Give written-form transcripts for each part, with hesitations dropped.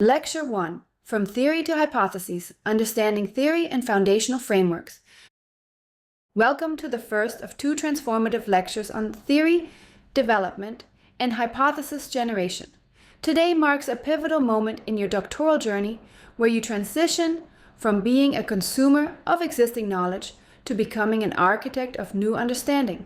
Lecture 1. From Theory to Hypotheses, Understanding Theory and Foundational Frameworks. Welcome to the first of 2 transformative lectures on theory, development, and hypothesis generation. Today marks a pivotal moment in your doctoral journey where you transition from being a consumer of existing knowledge to becoming an architect of new understanding.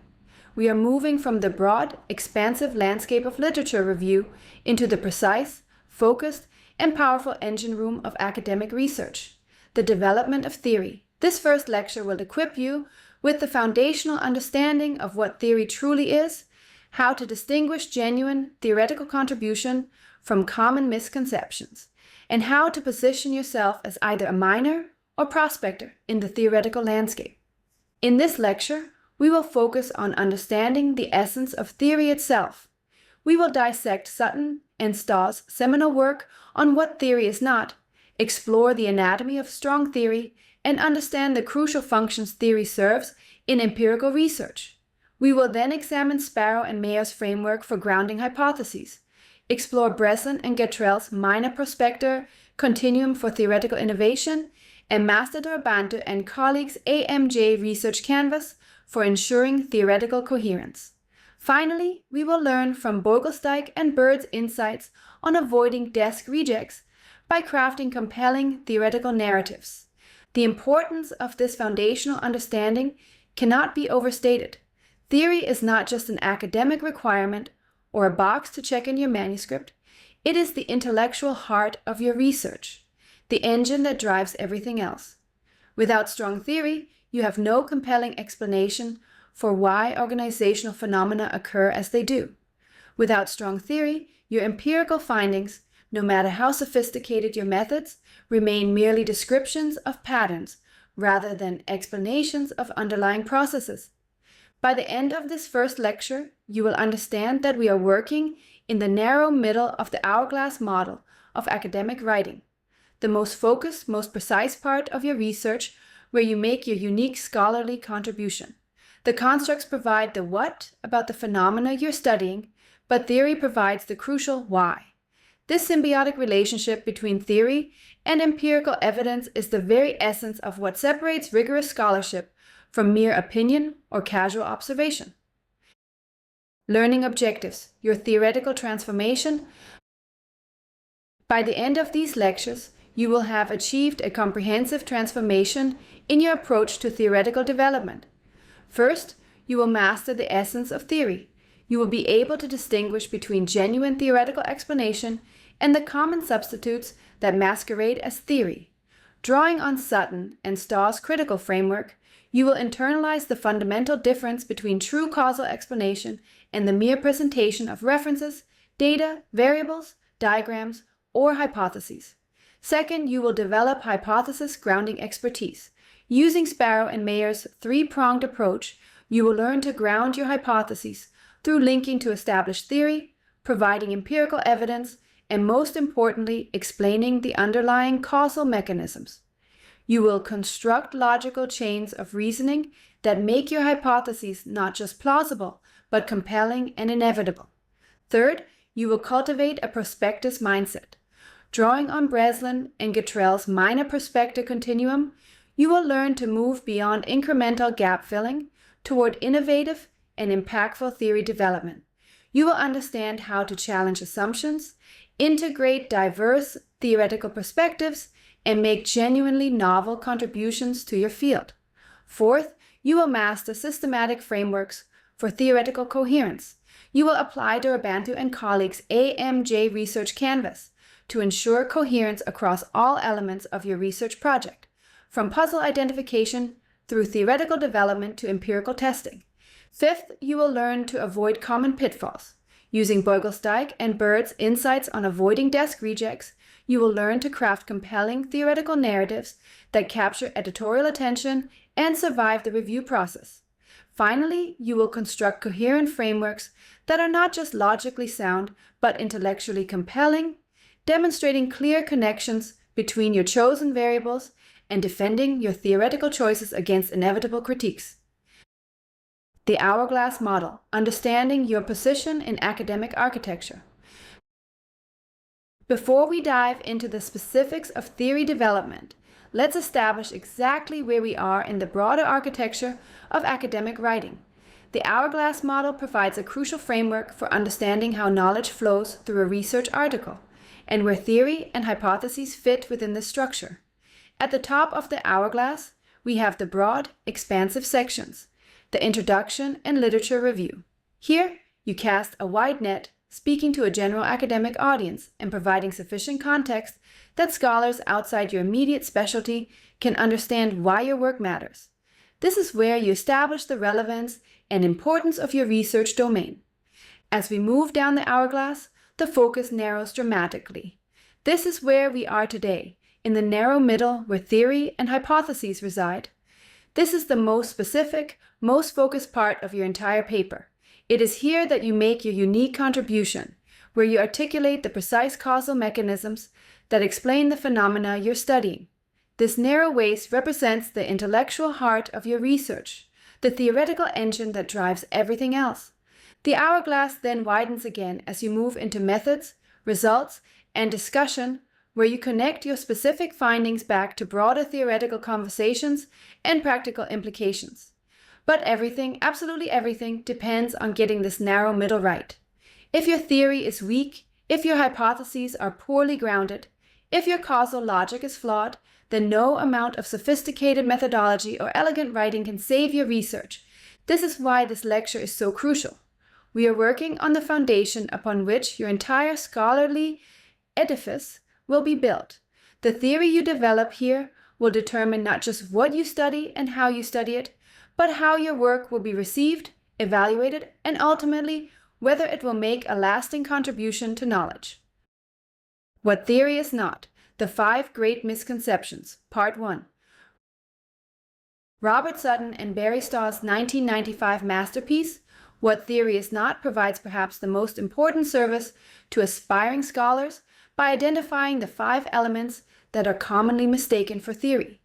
We are moving from the broad, expansive landscape of literature review into the precise, focused, and powerful engine room of academic research, the development of theory. This first lecture will equip you with the foundational understanding of what theory truly is, how to distinguish genuine theoretical contribution from common misconceptions, and how to position yourself as either a miner or prospector in the theoretical landscape. In this lecture, we will focus on understanding the essence of theory itself. We will dissect Sutton and Staw's seminal work on what theory is not, explore the anatomy of strong theory, and understand the crucial functions theory serves in empirical research. We will then examine Sparrowe and Mayer's framework for grounding hypotheses, explore Breslin and Gatrell's miner-prospector continuum for theoretical innovation, and master Dorobantu and colleagues' AMJ Research Canvas for ensuring theoretical coherence. Finally, we will learn from Beugelsdijk and Bird's insights on avoiding desk rejects by crafting compelling theoretical narratives. The importance of this foundational understanding cannot be overstated. Theory is not just an academic requirement or a box to check in your manuscript. It is the intellectual heart of your research, the engine that drives everything else. Without strong theory, you have no compelling explanation for why organizational phenomena occur as they do. Without strong theory, your empirical findings, no matter how sophisticated your methods, remain merely descriptions of patterns rather than explanations of underlying processes. By the end of this first lecture, you will understand that we are working in the narrow middle of the hourglass model of academic writing, the most focused, most precise part of your research where you make your unique scholarly contribution. The constructs provide the what about the phenomena you're studying, but theory provides the crucial why. This symbiotic relationship between theory and empirical evidence is the very essence of what separates rigorous scholarship from mere opinion or casual observation. Learning objectives, your theoretical transformation. By the end of these lectures, you will have achieved a comprehensive transformation in your approach to theoretical development. First, you will master the essence of theory. You will be able to distinguish between genuine theoretical explanation and the common substitutes that masquerade as theory. Drawing on Sutton and Staw's critical framework, you will internalize the fundamental difference between true causal explanation and the mere presentation of references, data, variables, diagrams, or hypotheses. Second, you will develop hypothesis grounding expertise. Using Sparrowe and Mayer's 3-pronged approach, you will learn to ground your hypotheses through linking to established theory, providing empirical evidence, and most importantly, explaining the underlying causal mechanisms. You will construct logical chains of reasoning that make your hypotheses not just plausible, but compelling and inevitable. Third, you will cultivate a prospectus mindset. Drawing on Breslin and Gatrell's miner-prospector continuum, you will learn to move beyond incremental gap filling toward innovative and impactful theory development. You will understand how to challenge assumptions, integrate diverse theoretical perspectives, and make genuinely novel contributions to your field. Fourth, you will master systematic frameworks for theoretical coherence. You will apply Dorobantu and colleagues' AMJ Research Canvas to ensure coherence across all elements of your research project, from puzzle identification through theoretical development to empirical testing. Fifth, you will learn to avoid common pitfalls. Using Beugelsdijk and Bird's insights on avoiding desk rejects, you will learn to craft compelling theoretical narratives that capture editorial attention and survive the review process. Finally, you will construct coherent frameworks that are not just logically sound, but intellectually compelling, demonstrating clear connections between your chosen variables and defending your theoretical choices against inevitable critiques. The hourglass model, understanding your position in academic architecture. Before we dive into the specifics of theory development, let's establish exactly where we are in the broader architecture of academic writing. The hourglass model provides a crucial framework for understanding how knowledge flows through a research article, and where theory and hypotheses fit within this structure. At the top of the hourglass, we have the broad, expansive sections, the introduction and literature review. Here, you cast a wide net, speaking to a general academic audience and providing sufficient context that scholars outside your immediate specialty can understand why your work matters. This is where you establish the relevance and importance of your research domain. As we move down the hourglass, the focus narrows dramatically. This is where we are today, in the narrow middle where theory and hypotheses reside. This is the most specific, most focused part of your entire paper. It is here that you make your unique contribution, where you articulate the precise causal mechanisms that explain the phenomena you're studying. This narrow waist represents the intellectual heart of your research, the theoretical engine that drives everything else. The hourglass then widens again as you move into methods, results, and discussion, where you connect your specific findings back to broader theoretical conversations and practical implications. But everything, absolutely everything, depends on getting this narrow middle right. If your theory is weak, if your hypotheses are poorly grounded, if your causal logic is flawed, then no amount of sophisticated methodology or elegant writing can save your research. This is why this lecture is so crucial. We are working on the foundation upon which your entire scholarly edifice will be built. The theory you develop here will determine not just what you study and how you study it, but how your work will be received, evaluated, and ultimately whether it will make a lasting contribution to knowledge. What theory is not. The 5 Great Misconceptions, Part 1. Robert Sutton and Barry Staw's 1995 masterpiece, What Theory Is Not, provides perhaps the most important service to aspiring scholars by identifying the 5 elements that are commonly mistaken for theory.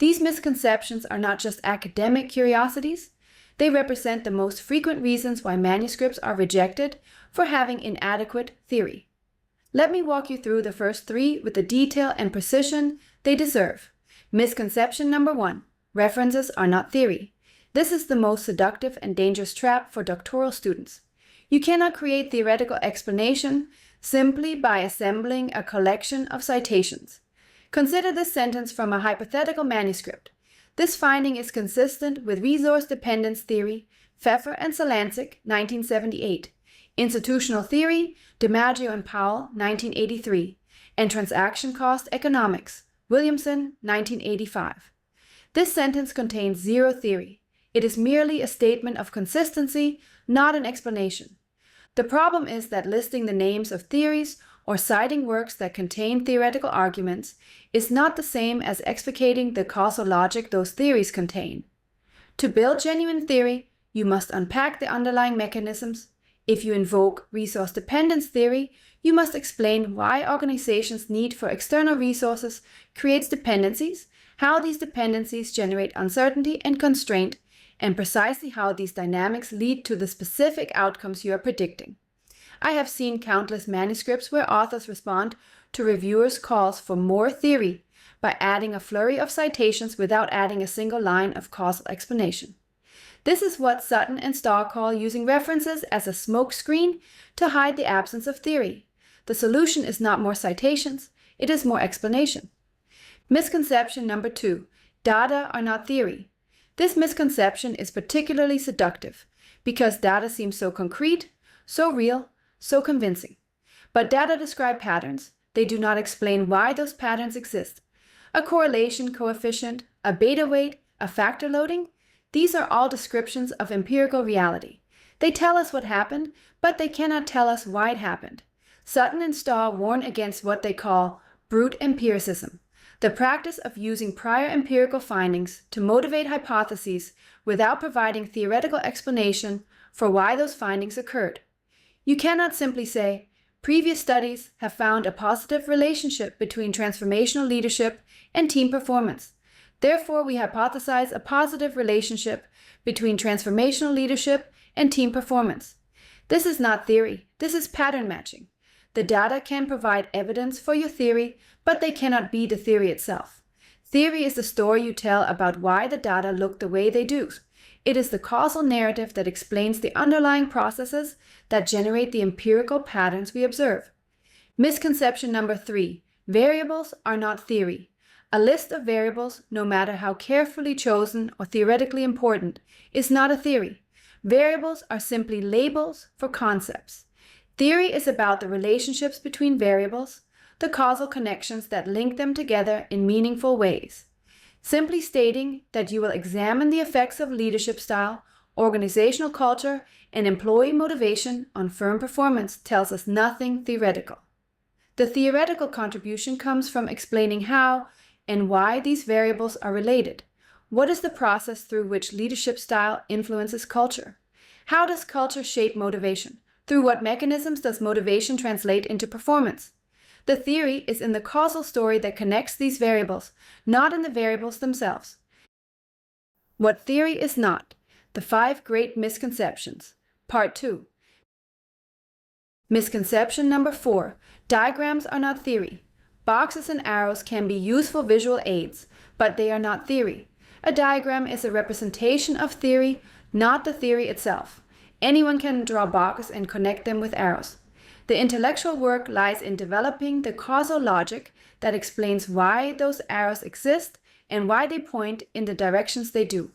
These misconceptions are not just academic curiosities, they represent the most frequent reasons why manuscripts are rejected for having inadequate theory. Let me walk you through the first 3 with the detail and precision they deserve. Misconception number 1. References are not theory. This is the most seductive and dangerous trap for doctoral students. You cannot create theoretical explanation simply by assembling a collection of citations. Consider this sentence from a hypothetical manuscript. This finding is consistent with resource dependence theory, Pfeffer and Solancic, 1978, institutional theory, DiMaggio and Powell, 1983, and transaction cost economics, Williamson, 1985. This sentence contains 0 theory. It is merely a statement of consistency, not an explanation. The problem is that listing the names of theories or citing works that contain theoretical arguments is not the same as explicating the causal logic those theories contain. To build genuine theory, you must unpack the underlying mechanisms. If you invoke resource dependence theory, you must explain why organizations' need for external resources creates dependencies, how these dependencies generate uncertainty and constraint, and precisely how these dynamics lead to the specific outcomes you are predicting. I have seen countless manuscripts where authors respond to reviewers' calls for more theory by adding a flurry of citations without adding a single line of causal explanation. This is what Sutton and Staw call using references as a smokescreen to hide the absence of theory. The solution is not more citations, it is more explanation. Misconception number 2. Data are not theory. This misconception is particularly seductive because data seems so concrete, so real, so convincing. But data describe patterns. They do not explain why those patterns exist. A correlation coefficient, a beta weight, a factor loading, these are all descriptions of empirical reality. They tell us what happened, but they cannot tell us why it happened. Sutton and Staw warn against what they call brute empiricism, the practice of using prior empirical findings to motivate hypotheses without providing theoretical explanation for why those findings occurred. You cannot simply say, previous studies have found a positive relationship between transformational leadership and team performance. Therefore, we hypothesize a positive relationship between transformational leadership and team performance. This is not theory. This is pattern matching. The data can provide evidence for your theory, but they cannot be the theory itself. Theory is the story you tell about why the data look the way they do. It is the causal narrative that explains the underlying processes that generate the empirical patterns we observe. Misconception number 3. Variables are not theory. A list of variables, no matter how carefully chosen or theoretically important, is not a theory. Variables are simply labels for concepts. Theory is about the relationships between variables, the causal connections that link them together in meaningful ways. Simply stating that you will examine the effects of leadership style, organizational culture, and employee motivation on firm performance tells us nothing theoretical. The theoretical contribution comes from explaining how and why these variables are related. What is the process through which leadership style influences culture? How does culture shape motivation? Through what mechanisms does motivation translate into performance? The theory is in the causal story that connects these variables, not in the variables themselves. What theory is not. The 5 Great Misconceptions. Part 2. Misconception number 4. Diagrams are not theory. Boxes and arrows can be useful visual aids, but they are not theory. A diagram is a representation of theory, not the theory itself. Anyone can draw boxes and connect them with arrows. The intellectual work lies in developing the causal logic that explains why those arrows exist and why they point in the directions they do.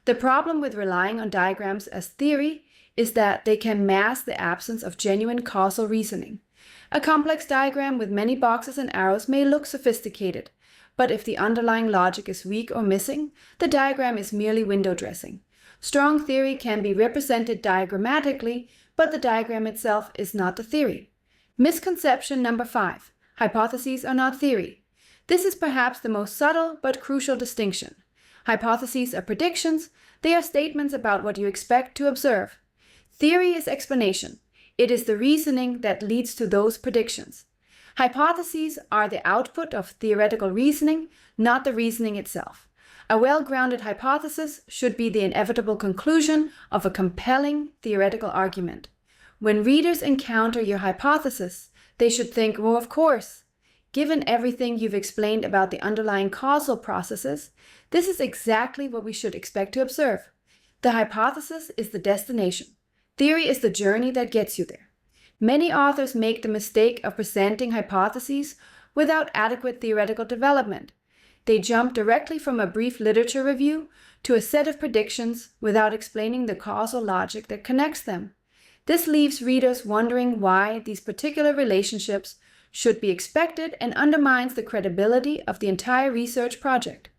The problem with relying on diagrams as theory is that they can mask the absence of genuine causal reasoning. A complex diagram with many boxes and arrows may look sophisticated, but if the underlying logic is weak or missing, the diagram is merely window dressing. Strong theory can be represented diagrammatically, but the diagram itself is not the theory. Misconception number 5. Hypotheses are not theory. This is perhaps the most subtle but crucial distinction. Hypotheses are predictions. They are statements about what you expect to observe. Theory is explanation. It is the reasoning that leads to those predictions. Hypotheses are the output of theoretical reasoning, not the reasoning itself. A well-grounded hypothesis should be the inevitable conclusion of a compelling theoretical argument. When readers encounter your hypothesis, they should think, well, of course, given everything you've explained about the underlying causal processes, this is exactly what we should expect to observe. The hypothesis is the destination. Theory is the journey that gets you there. Many authors make the mistake of presenting hypotheses without adequate theoretical development. They jump directly from a brief literature review to a set of predictions without explaining the causal logic that connects them. This leaves readers wondering why these particular relationships should be expected and undermines the credibility of the entire research project.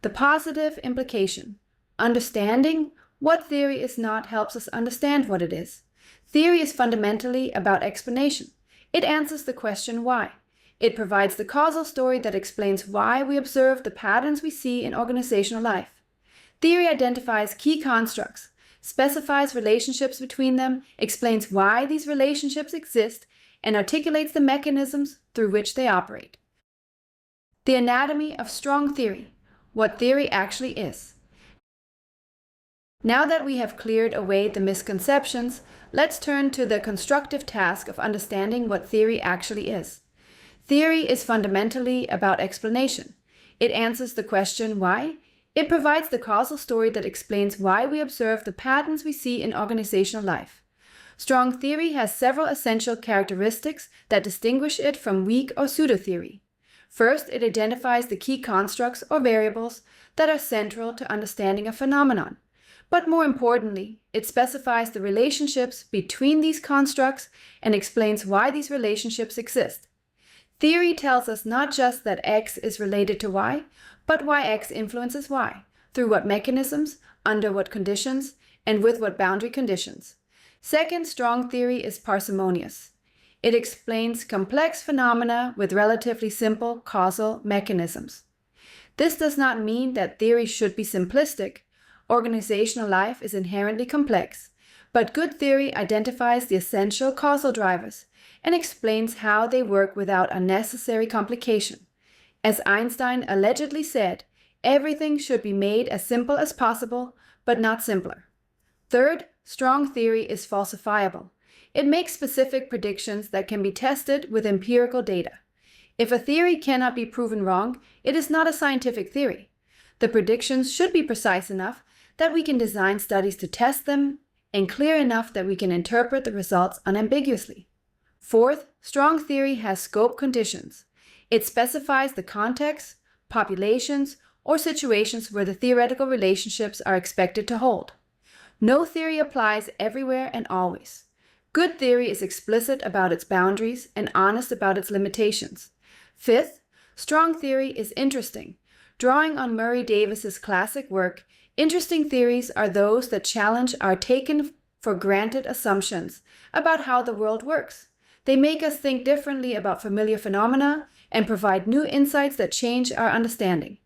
The positive implication. Understanding what theory is not helps us understand what it is. Theory is fundamentally about explanation. It answers the question why. It provides the causal story that explains why we observe the patterns we see in organizational life. Theory identifies key constructs, specifies relationships between them, explains why these relationships exist, and articulates the mechanisms through which they operate. The anatomy of strong theory. What theory actually is. Now that we have cleared away the misconceptions, let's turn to the constructive task of understanding what theory actually is. Theory is fundamentally about explanation. It answers the question why. It provides the causal story that explains why we observe the patterns we see in organizational life. Strong theory has several essential characteristics that distinguish it from weak or pseudo-theory. First, it identifies the key constructs or variables that are central to understanding a phenomenon. But more importantly, it specifies the relationships between these constructs and explains why these relationships exist. Theory tells us not just that X is related to Y, but why X influences Y, through what mechanisms, under what conditions, and with what boundary conditions. Second, strong theory is parsimonious. It explains complex phenomena with relatively simple causal mechanisms. This does not mean that theory should be simplistic. Organizational life is inherently complex, but good theory identifies the essential causal drivers and explains how they work without unnecessary complication. As Einstein allegedly said, everything should be made as simple as possible, but not simpler. Third, strong theory is falsifiable. It makes specific predictions that can be tested with empirical data. If a theory cannot be proven wrong, it is not a scientific theory. The predictions should be precise enough that we can design studies to test them and clear enough that we can interpret the results unambiguously. Fourth, strong theory has scope conditions. It specifies the context, populations, or situations where the theoretical relationships are expected to hold. No theory applies everywhere and always. Good theory is explicit about its boundaries and honest about its limitations. Fifth, strong theory is interesting. Drawing on Murray Davis's classic work, interesting theories are those that challenge our taken for granted assumptions about how the world works. They make us think differently about familiar phenomena and provide new insights that change our understanding.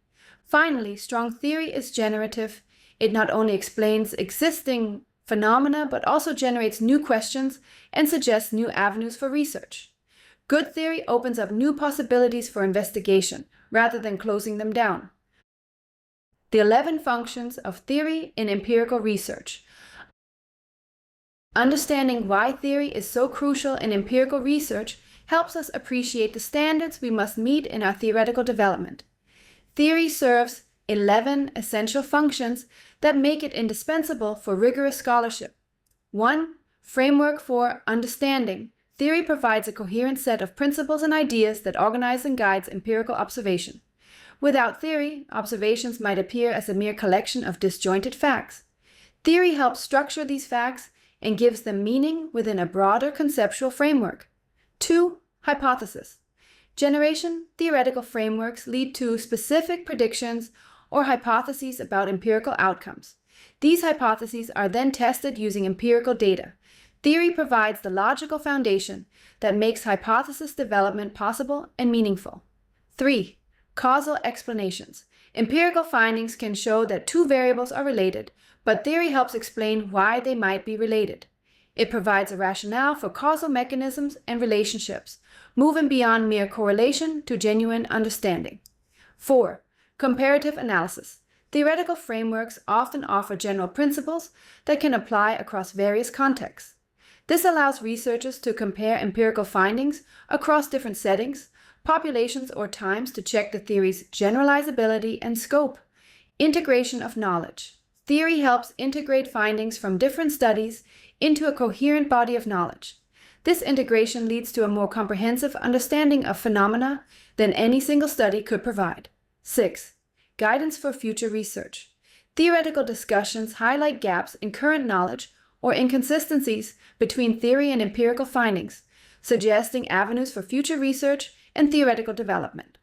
Finally, strong theory is generative. It not only explains existing phenomena, but also generates new questions and suggests new avenues for research. Good theory opens up new possibilities for investigation, rather than closing them down. The 11 functions of theory in empirical research. Understanding why theory is so crucial in empirical research helps us appreciate the standards we must meet in our theoretical development. Theory serves 11 essential functions that make it indispensable for rigorous scholarship. 1. Framework for understanding. Theory provides a coherent set of principles and ideas that organize and guides empirical observation. Without theory, observations might appear as a mere collection of disjointed facts. Theory helps structure these facts and gives them meaning within a broader conceptual framework. 2. Hypothesis. Generation theoretical frameworks lead to specific predictions or hypotheses about empirical outcomes. These hypotheses are then tested using empirical data. Theory provides the logical foundation that makes hypothesis development possible and meaningful. 3. Causal explanations. Empirical findings can show that two variables are related, but theory helps explain why they might be related. It provides a rationale for causal mechanisms and relationships, moving beyond mere correlation to genuine understanding. 4. Comparative analysis. Theoretical frameworks often offer general principles that can apply across various contexts. This allows researchers to compare empirical findings across different settings, populations, or times to check the theory's generalizability and scope. Integration of knowledge. Theory helps integrate findings from different studies into a coherent body of knowledge. This integration leads to a more comprehensive understanding of phenomena than any single study could provide. 6. Guidance for future research. Theoretical discussions highlight gaps in current knowledge or inconsistencies between theory and empirical findings, suggesting avenues for future research and theoretical development.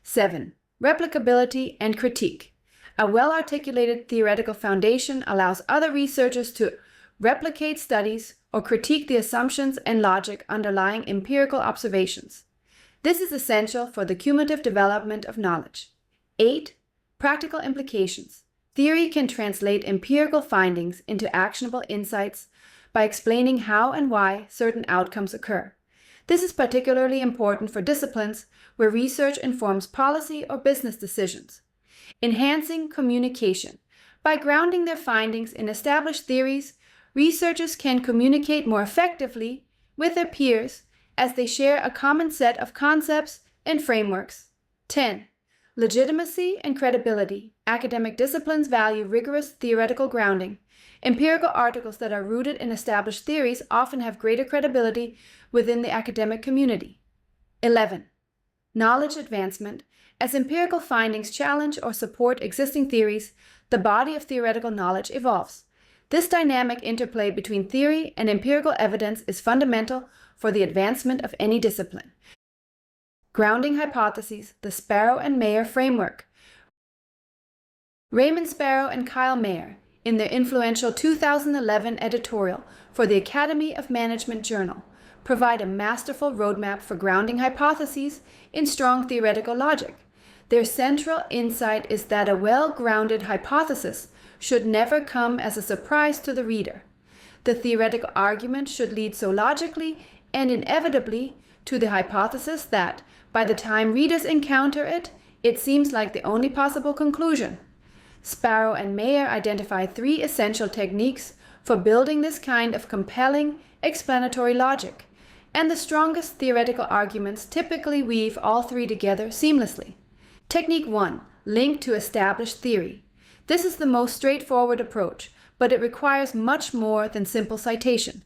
7. Replicability and critique. A well-articulated theoretical foundation allows other researchers to replicate studies or critique the assumptions and logic underlying empirical observations. This is essential for the cumulative development of knowledge. 8. Practical implications. Theory can translate empirical findings into actionable insights by explaining how and why certain outcomes occur. This is particularly important for disciplines where research informs policy or business decisions. Enhancing communication. By grounding their findings in established theories, researchers can communicate more effectively with their peers as they share a common set of concepts and frameworks. 10. Legitimacy and credibility. Academic disciplines value rigorous theoretical grounding. Empirical articles that are rooted in established theories often have greater credibility within the academic community. 11. Knowledge advancement. As empirical findings challenge or support existing theories, the body of theoretical knowledge evolves. This dynamic interplay between theory and empirical evidence is fundamental for the advancement of any discipline. Grounding hypotheses, the Sparrowe and Mayer framework. Raymond Sparrowe and Kyle Mayer, in their influential 2011 editorial for the Academy of Management Journal, provide a masterful roadmap for grounding hypotheses in strong theoretical logic. Their central insight is that a well-grounded hypothesis should never come as a surprise to the reader. The theoretical argument should lead so logically and inevitably to the hypothesis that, by the time readers encounter it, it seems like the only possible conclusion. Sparrowe and Mayer identify 3 essential techniques for building this kind of compelling, explanatory logic, and the strongest theoretical arguments typically weave all three together seamlessly. Technique 1. Link to established theory. This is the most straightforward approach, but it requires much more than simple citation.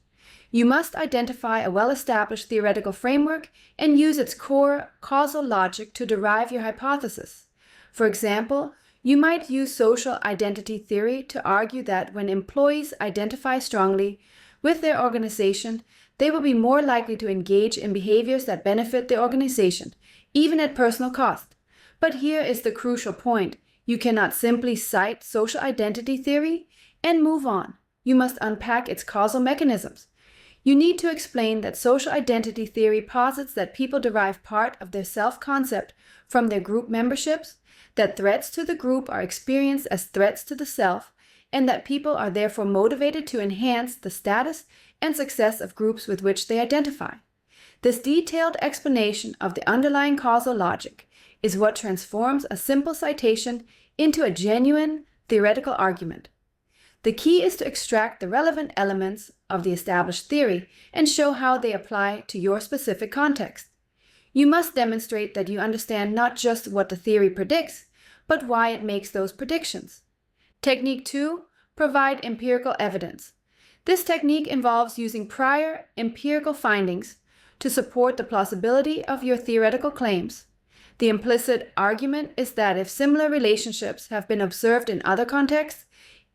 You must identify a well-established theoretical framework and use its core causal logic to derive your hypothesis. For example, you might use social identity theory to argue that when employees identify strongly with their organization, they will be more likely to engage in behaviors that benefit the organization, even at personal cost. But here is the crucial point. You cannot simply cite social identity theory and move on. You must unpack its causal mechanisms. You need to explain that social identity theory posits that people derive part of their self-concept from their group memberships, that threats to the group are experienced as threats to the self, and that people are therefore motivated to enhance the status and success of groups with which they identify. This detailed explanation of the underlying causal logic is what transforms a simple citation into a genuine theoretical argument. The key is to extract the relevant elements of the established theory and show how they apply to your specific context. You must demonstrate that you understand not just what the theory predicts, but why it makes those predictions. Technique 2. Provide empirical evidence. This technique involves using prior empirical findings to support the plausibility of your theoretical claims. The implicit argument is that if similar relationships have been observed in other contexts,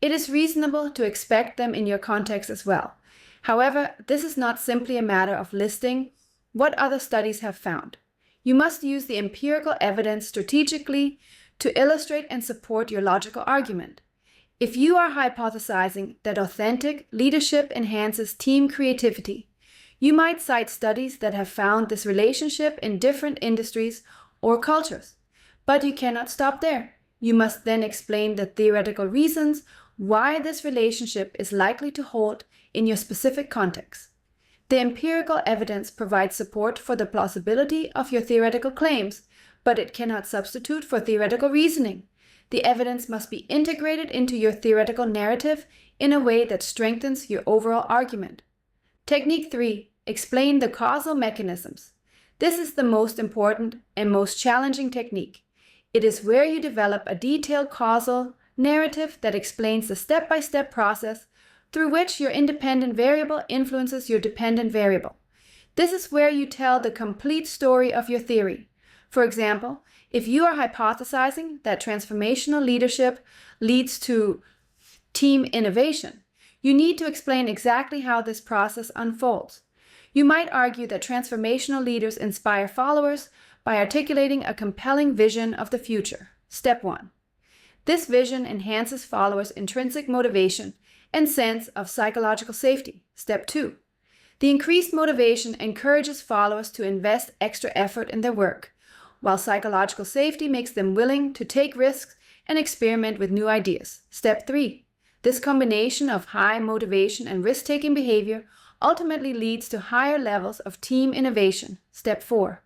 it is reasonable to expect them in your context as well. However, this is not simply a matter of listing what other studies have found. You must use the empirical evidence strategically to illustrate and support your logical argument. If you are hypothesizing that authentic leadership enhances team creativity, you might cite studies that have found this relationship in different industries or cultures. But you cannot stop there. You must then explain the theoretical reasons why this relationship is likely to hold in your specific context. The empirical evidence provides support for the plausibility of your theoretical claims, but it cannot substitute for theoretical reasoning. The evidence must be integrated into your theoretical narrative in a way that strengthens your overall argument. Technique 3. Explain the causal mechanisms. This is the most important and most challenging technique. It is where you develop a detailed causal narrative that explains the step-by-step process through which your independent variable influences your dependent variable. This is where you tell the complete story of your theory. For example, if you are hypothesizing that transformational leadership leads to team innovation, you need to explain exactly how this process unfolds. You might argue that transformational leaders inspire followers by articulating a compelling vision of the future. Step 1. This vision enhances followers' intrinsic motivation and sense of psychological safety. Step 2. The increased motivation encourages followers to invest extra effort in their work, while psychological safety makes them willing to take risks and experiment with new ideas. Step 3. This combination of high motivation and risk-taking behavior ultimately leads to higher levels of team innovation. Step 4.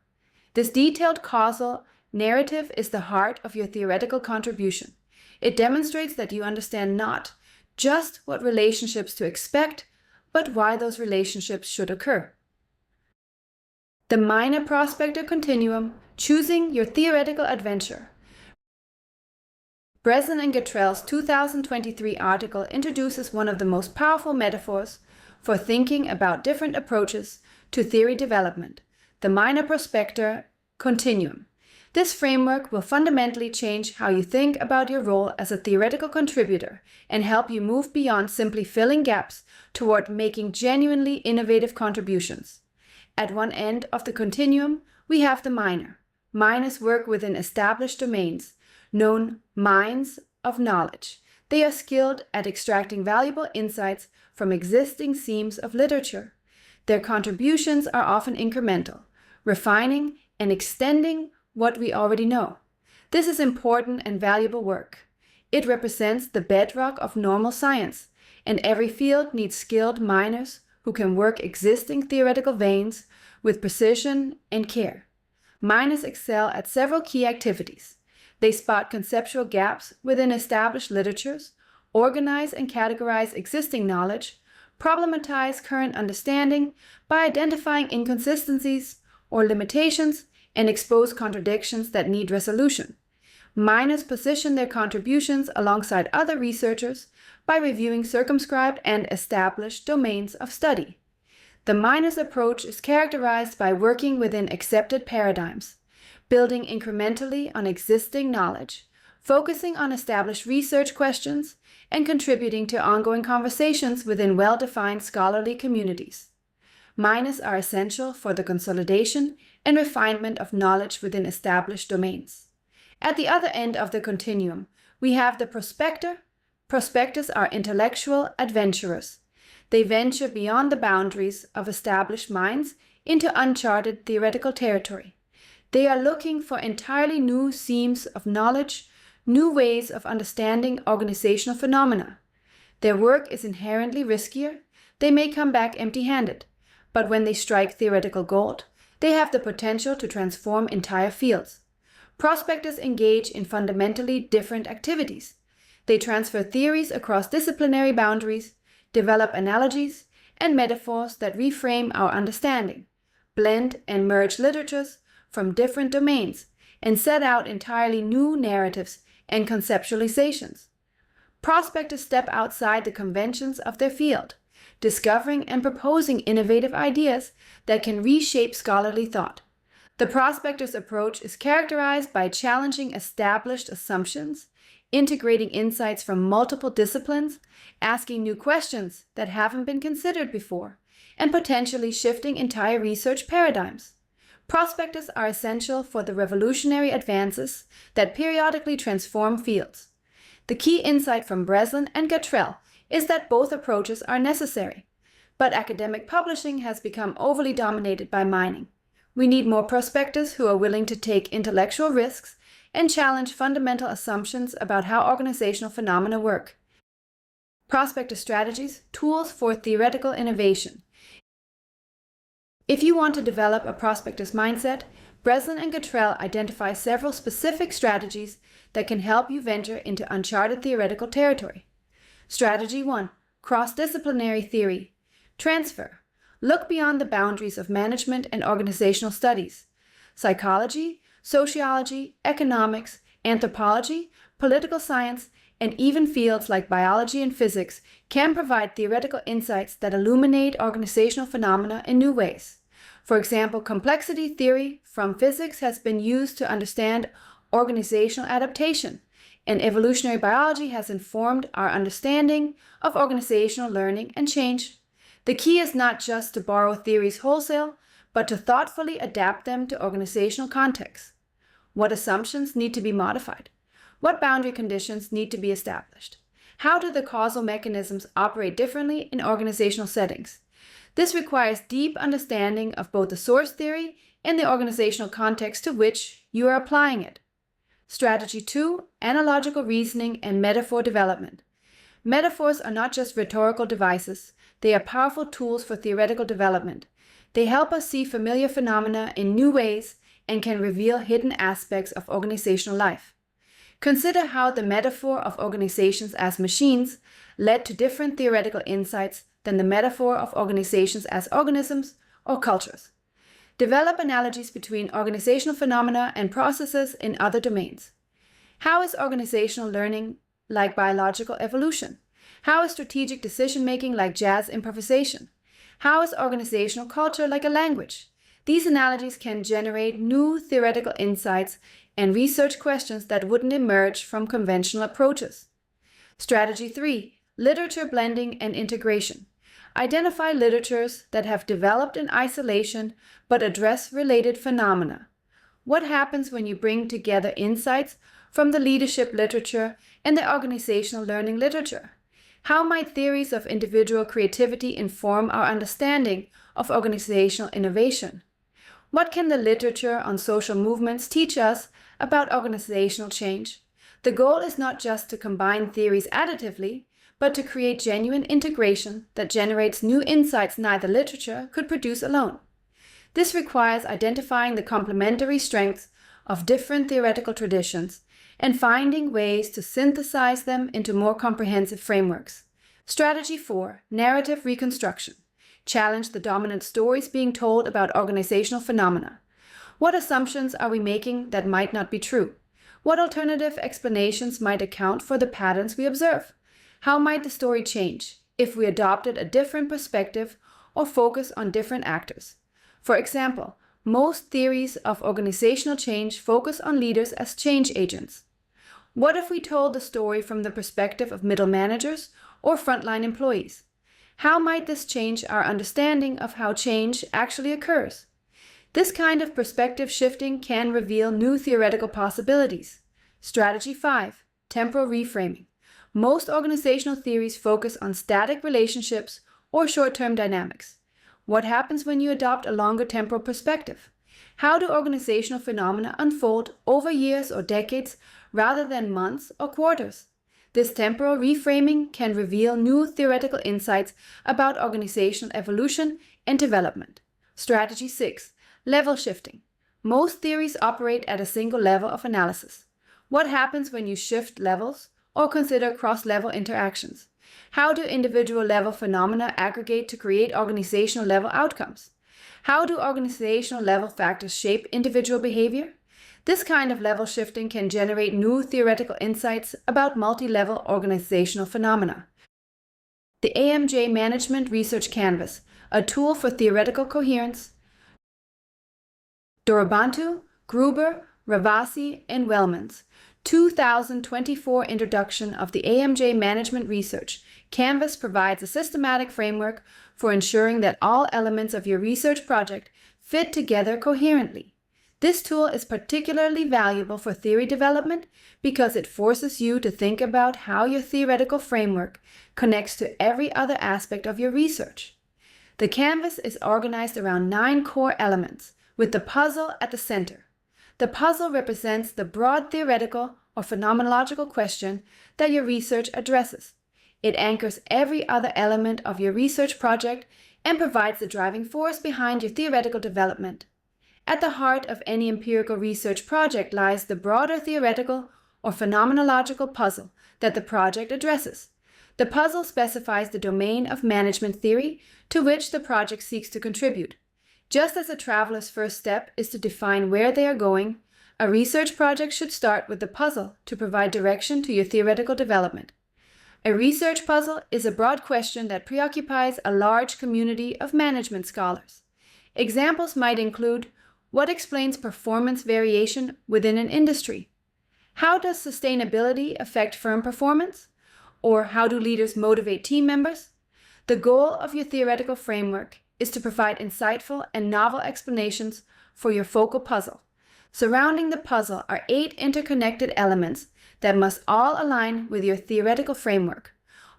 This detailed causal narrative is the heart of your theoretical contribution. It demonstrates that you understand not just what relationships to expect, but why those relationships should occur. The miner-prospector continuum, choosing your theoretical adventure. Breslin and Gatrell's 2023 article introduces one of the most powerful metaphors for thinking about different approaches to theory development, the miner-prospector continuum. This framework will fundamentally change how you think about your role as a theoretical contributor and help you move beyond simply filling gaps toward making genuinely innovative contributions. At one end of the continuum, we have the miner. Miners work within established domains, known mines of knowledge. They are skilled at extracting valuable insights from existing seams of literature. Their contributions are often incremental, refining and extending what we already know. This is important and valuable work. It represents the bedrock of normal science, and every field needs skilled miners who can work existing theoretical veins with precision and care. Miners excel at several key activities. They spot conceptual gaps within established literatures, organize and categorize existing knowledge, problematize current understanding by identifying inconsistencies or limitations, and expose contradictions that need resolution. Miners position their contributions alongside other researchers by reviewing circumscribed and established domains of study. The miner's approach is characterized by working within accepted paradigms, building incrementally on existing knowledge, focusing on established research questions, and contributing to ongoing conversations within well-defined scholarly communities. Miners are essential for the consolidation and refinement of knowledge within established domains. At the other end of the continuum, we have the prospector. Prospectors are intellectual adventurers. They venture beyond the boundaries of established minds into uncharted theoretical territory. They are looking for entirely new seams of knowledge, new ways of understanding organizational phenomena. Their work is inherently riskier. They may come back empty-handed, but when they strike theoretical gold, they have the potential to transform entire fields. Prospectors engage in fundamentally different activities. They transfer theories across disciplinary boundaries, develop analogies and metaphors that reframe our understanding, blend and merge literatures from different domains, and set out entirely new narratives and conceptualizations. Prospectors step outside the conventions of their field, discovering and proposing innovative ideas that can reshape scholarly thought. The prospector's approach is characterized by challenging established assumptions, integrating insights from multiple disciplines, asking new questions that haven't been considered before, and potentially shifting entire research paradigms. Prospectors are essential for the revolutionary advances that periodically transform fields. The key insight from Breslin and Gatrell is that both approaches are necessary, but academic publishing has become overly dominated by mining. We need more prospectors who are willing to take intellectual risks and challenge fundamental assumptions about how organizational phenomena work. Prospector strategies, tools for theoretical innovation. If you want to develop a prospector's mindset, Breslin and Gatrell identify several specific strategies that can help you venture into uncharted theoretical territory. Strategy 1. Cross-disciplinary theory. Transfer. Look beyond the boundaries of management and organizational studies. Psychology, sociology, economics, anthropology, political science, and even fields like biology and physics can provide theoretical insights that illuminate organizational phenomena in new ways. For example, complexity theory from physics has been used to understand organizational adaptation, and evolutionary biology has informed our understanding of organizational learning and change. The key is not just to borrow theories wholesale, but to thoughtfully adapt them to organizational contexts. What assumptions need to be modified? What boundary conditions need to be established? How do the causal mechanisms operate differently in organizational settings? This requires deep understanding of both the source theory and the organizational context to which you are applying it. Strategy 2. Analogical reasoning and metaphor development. Metaphors are not just rhetorical devices. They are powerful tools for theoretical development. They help us see familiar phenomena in new ways and can reveal hidden aspects of organizational life. Consider how the metaphor of organizations as machines led to different theoretical insights than the metaphor of organizations as organisms or cultures. Develop analogies between organizational phenomena and processes in other domains. How is organizational learning like biological evolution? How is strategic decision-making like jazz improvisation? How is organizational culture like a language? These analogies can generate new theoretical insights and research questions that wouldn't emerge from conventional approaches. Strategy 3. Literature blending and integration. Identify literatures that have developed in isolation but address related phenomena. What happens when you bring together insights from the leadership literature and the organizational learning literature? How might theories of individual creativity inform our understanding of organizational innovation? What can the literature on social movements teach us about organizational change? The goal is not just to combine theories additively, but to create genuine integration that generates new insights neither literature could produce alone. This requires identifying the complementary strengths of different theoretical traditions and finding ways to synthesize them into more comprehensive frameworks. Strategy 4. Narrative reconstruction. Challenge the dominant stories being told about organizational phenomena. What assumptions are we making that might not be true? What alternative explanations might account for the patterns we observe? How might the story change if we adopted a different perspective or focus on different actors? For example, most theories of organizational change focus on leaders as change agents. What if we told the story from the perspective of middle managers or frontline employees? How might this change our understanding of how change actually occurs? This kind of perspective shifting can reveal new theoretical possibilities. Strategy 5. Temporal reframing. Most organizational theories focus on static relationships or short-term dynamics. What happens when you adopt a longer temporal perspective? How do organizational phenomena unfold over years or decades rather than months or quarters? This temporal reframing can reveal new theoretical insights about organizational evolution and development. Strategy 6. Level shifting. Most theories operate at a single level of analysis. What happens when you shift levels or consider cross-level interactions? How do individual level phenomena aggregate to create organizational level outcomes? How do organizational level factors shape individual behavior? This kind of level shifting can generate new theoretical insights about multi-level organizational phenomena. The AMJ Management Research Canvas, a tool for theoretical coherence. Dorobantu, Gruber, Ravasi, and Wellman's 2024 Introduction of the AMJ Management Research Canvas provides a systematic framework for ensuring that all elements of your research project fit together coherently. This tool is particularly valuable for theory development because it forces you to think about how your theoretical framework connects to every other aspect of your research. The canvas is organized around 9 core elements, with the puzzle at the center. The puzzle represents the broad theoretical or phenomenological question that your research addresses. It anchors every other element of your research project and provides the driving force behind your theoretical development. At the heart of any empirical research project lies the broader theoretical or phenomenological puzzle that the project addresses. The puzzle specifies the domain of management theory to which the project seeks to contribute. Just as a traveler's first step is to define where they are going, a research project should start with the puzzle to provide direction to your theoretical development. A research puzzle is a broad question that preoccupies a large community of management scholars. Examples might include: what explains performance variation within an industry? How does sustainability affect firm performance? Or how do leaders motivate team members? The goal of your theoretical framework is to provide insightful and novel explanations for your focal puzzle. Surrounding the puzzle are 8 interconnected elements that must all align with your theoretical framework,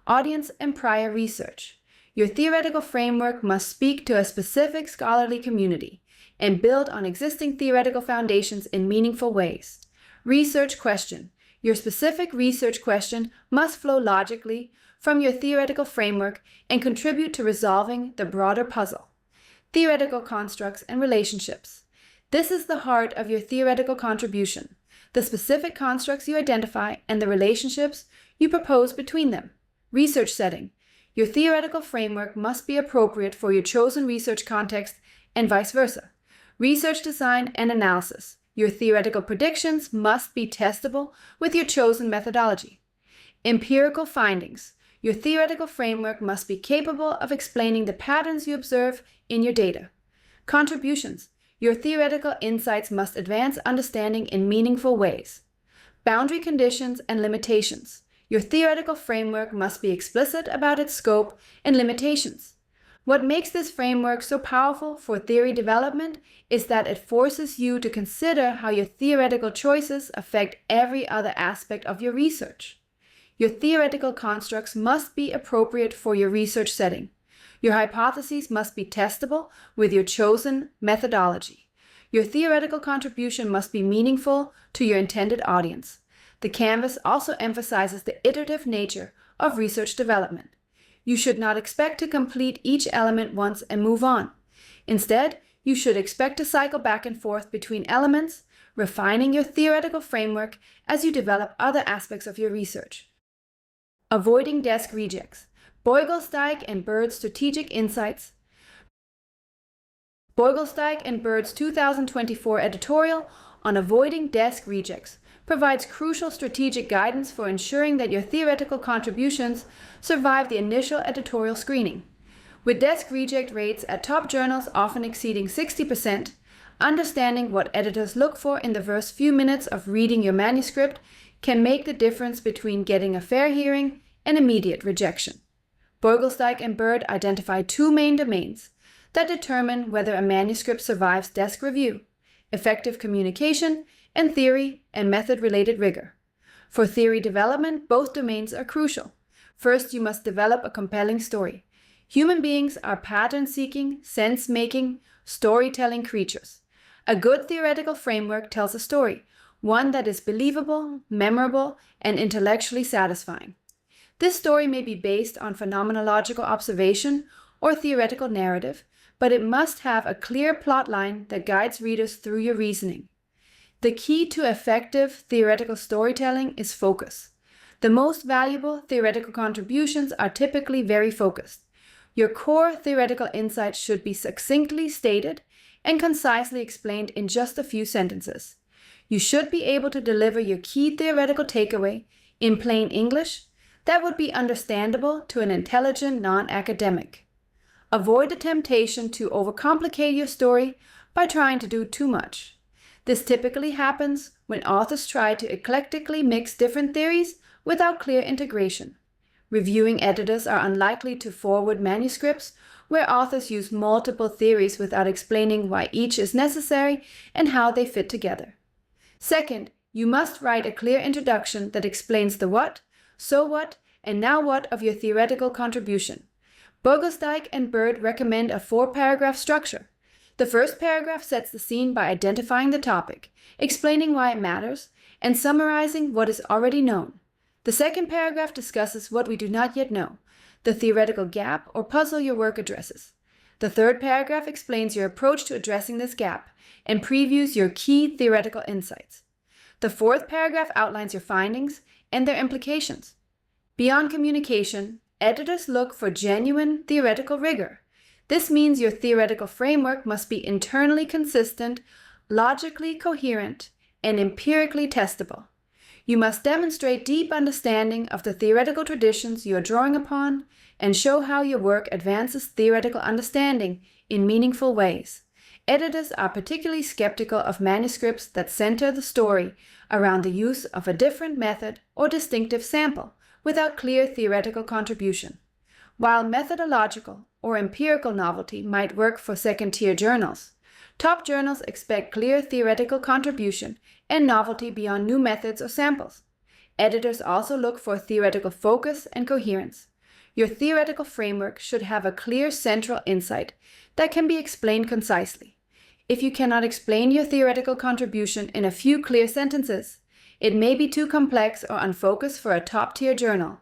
audience, and prior research. Your theoretical framework must speak to a specific scholarly community and build on existing theoretical foundations in meaningful ways. Research question. Your specific research question must flow logically from your theoretical framework and contribute to resolving the broader puzzle. Theoretical constructs and relationships. This is the heart of your theoretical contribution, the specific constructs you identify and the relationships you propose between them. Research setting. Your theoretical framework must be appropriate for your chosen research context and vice versa. Research design and analysis. Your theoretical predictions must be testable with your chosen methodology. Empirical findings. Your theoretical framework must be capable of explaining the patterns you observe in your data. Contributions. Your theoretical insights must advance understanding in meaningful ways. Boundary conditions and limitations. Your theoretical framework must be explicit about its scope and limitations. What makes this framework so powerful for theory development is that it forces you to consider how your theoretical choices affect every other aspect of your research. Your theoretical constructs must be appropriate for your research setting. Your hypotheses must be testable with your chosen methodology. Your theoretical contribution must be meaningful to your intended audience. The canvas also emphasizes the iterative nature of research development. You should not expect to complete each element once and move on. Instead, you should expect to cycle back and forth between elements, refining your theoretical framework as you develop other aspects of your research. Avoiding desk rejects. Beugelsdijk and Bird's Strategic Insights. Beugelsdijk and Bird's 2024 editorial on avoiding desk rejects provides crucial strategic guidance for ensuring that your theoretical contributions survive the initial editorial screening. With desk reject rates at top journals often exceeding 60%, understanding what editors look for in the first few minutes of reading your manuscript can make the difference between getting a fair hearing and immediate rejection. Beugelsdijk and Bird identify two main domains that determine whether a manuscript survives desk review: effective communication and theory and method-related rigor. For theory development, both domains are crucial. First, you must develop a compelling story. Human beings are pattern-seeking, sense-making, storytelling creatures. A good theoretical framework tells a story, one that is believable, memorable, and intellectually satisfying. This story may be based on phenomenological observation or theoretical narrative, but it must have a clear plot line that guides readers through your reasoning. The key to effective theoretical storytelling is focus. The most valuable theoretical contributions are typically very focused. Your core theoretical insights should be succinctly stated and concisely explained in just a few sentences. You should be able to deliver your key theoretical takeaway in plain English that would be understandable to an intelligent non-academic. Avoid the temptation to overcomplicate your story by trying to do too much. This typically happens when authors try to eclectically mix different theories without clear integration. Reviewing editors are unlikely to forward manuscripts where authors use multiple theories without explaining why each is necessary and how they fit together. Second, you must write a clear introduction that explains the what, so what, and now what of your theoretical contribution. Beugelsdijk and Bird recommend a 4-paragraph structure. The first paragraph sets the scene by identifying the topic, explaining why it matters, and summarizing what is already known. The second paragraph discusses what we do not yet know, the theoretical gap or puzzle your work addresses. The third paragraph explains your approach to addressing this gap and previews your key theoretical insights. The fourth paragraph outlines your findings and their implications. Beyond communication, editors look for genuine theoretical rigor. This means your theoretical framework must be internally consistent, logically coherent, and empirically testable. You must demonstrate deep understanding of the theoretical traditions you are drawing upon and show how your work advances theoretical understanding in meaningful ways. Editors are particularly skeptical of manuscripts that center the story around the use of a different method or distinctive sample without clear theoretical contribution. While methodological or empirical novelty might work for second-tier journals, top journals expect clear theoretical contribution and novelty beyond new methods or samples. Editors also look for theoretical focus and coherence. Your theoretical framework should have a clear central insight that can be explained concisely. If you cannot explain your theoretical contribution in a few clear sentences, it may be too complex or unfocused for a top-tier journal.